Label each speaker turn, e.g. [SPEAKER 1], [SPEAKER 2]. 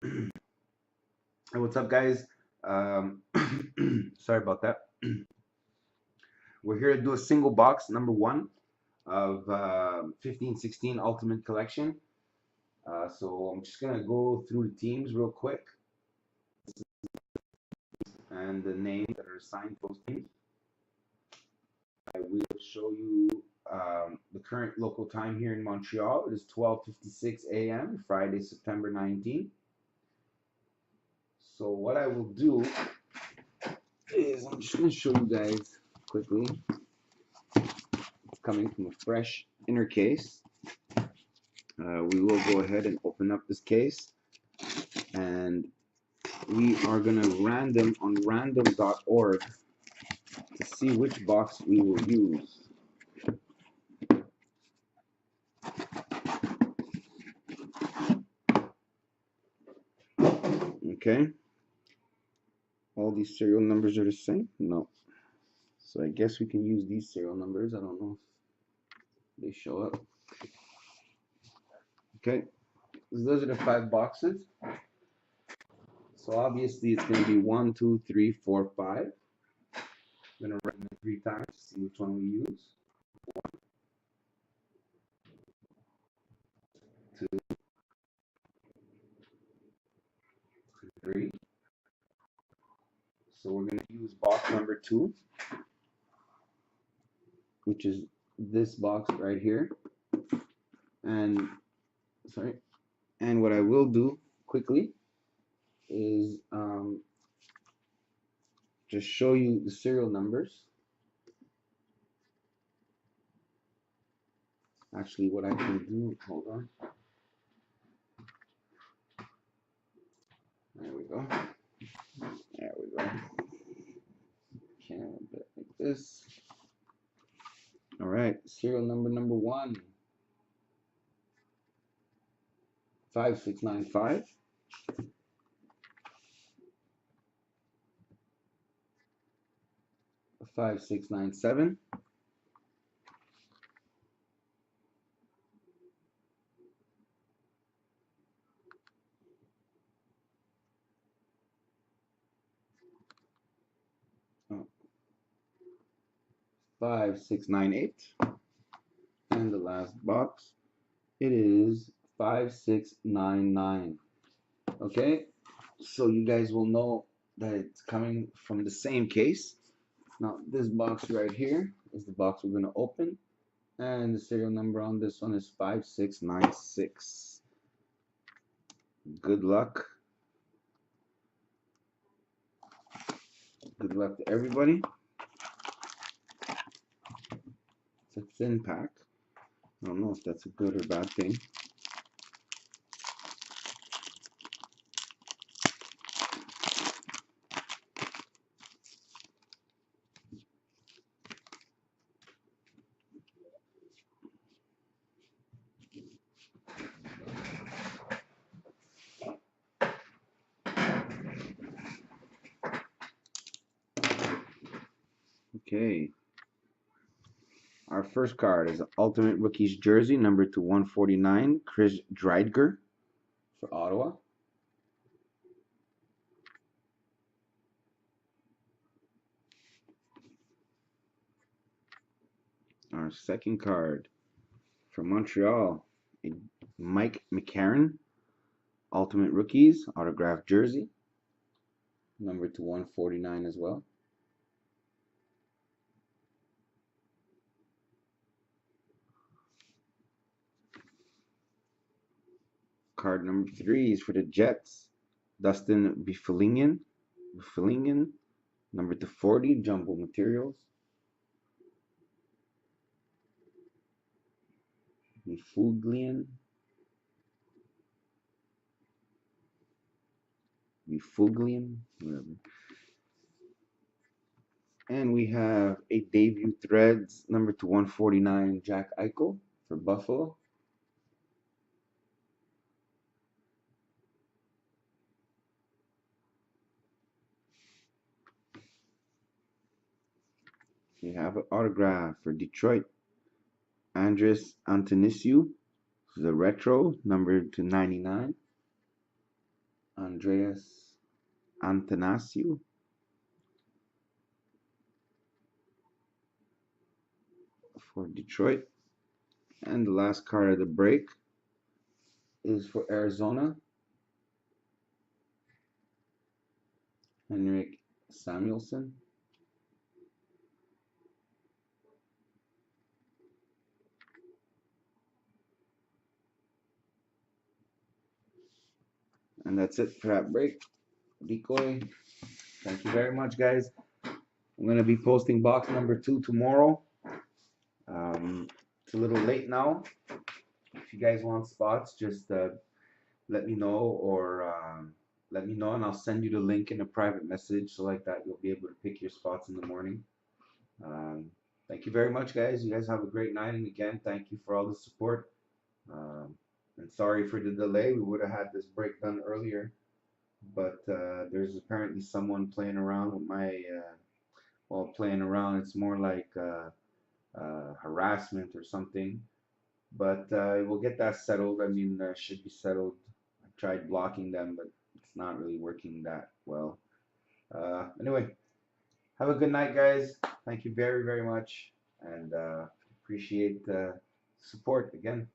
[SPEAKER 1] Hey, what's up, guys? Um, sorry about that. We're here to do a single box, number one of 15-16 Ultimate Collection. So I'm just gonna go through the teams real quick and the names that are assigned to those teams. I will show you the current local time here in Montreal. It is 12:56 a.m. Friday, September 19th. So what I will do is I'm just gonna show you guys quickly. It's coming from a fresh inner case. We will go ahead and open up this case, and we are going to random on random.org to see which box we will use. Okay, all these serial numbers are the same? No. So I guess we can use these serial numbers. I don't know if they show up. Okay, so those are the 5 boxes. So obviously it's going to be 1, 2, 3, 4, 5. I'm going to run them 3 times to see which one we use. 1, 2, 3. So we're going to use box number 2, which is this box right here. And and what I will do quickly is just show you the serial numbers. Actually, what I can do, hold on. There we go. There we go. Okay, a bit like this. All right, serial number 1, 5695. 5697. 5698. And the last box, it is 5699. Okay, so you guys will know that it's coming from the same case. Now this box right here is the box we're going to open, and the serial number on this one is 5696. Good luck. Good luck to everybody. It's a thin pack. I don't know if that's a good or bad thing. Okay. Our first card is Ultimate Rookies jersey, number to 149, Chris Dreidger for Ottawa. Our second card from Montreal, Mike McCarron, Ultimate Rookies, autographed jersey, number to 149 as well. Card number 3 is for the Jets, Dustin Byfuglien, number to 40, Jumbo Materials. Byfuglien, whatever. And we have a debut threads, number to 149, Jack Eichel for Buffalo. We have an autograph for Detroit, Andres Antonisiu, the retro, number to 99. Andreas Antanasiou for Detroit. And the last card of the break is for Arizona, Henrik Samuelsson. And that's it for that break. Decoy. Thank you very much, guys. I'm going to be posting box number 2 tomorrow. It's a little late now. If you guys want spots, just let me know, or let me know, and I'll send you the link in a private message, so like that you'll be able to pick your spots in the morning. Thank you very much, guys. You guys have a great night, and again, thank you for all the support. And sorry for the delay. We would have had this break done earlier, but there's apparently someone playing around with my well, playing around. It's more like harassment or something. But we'll get that settled. I mean, should be settled. I tried blocking them, but it's not really working that well. Anyway, have a good night, guys. Thank you very, very much, and appreciate the support again.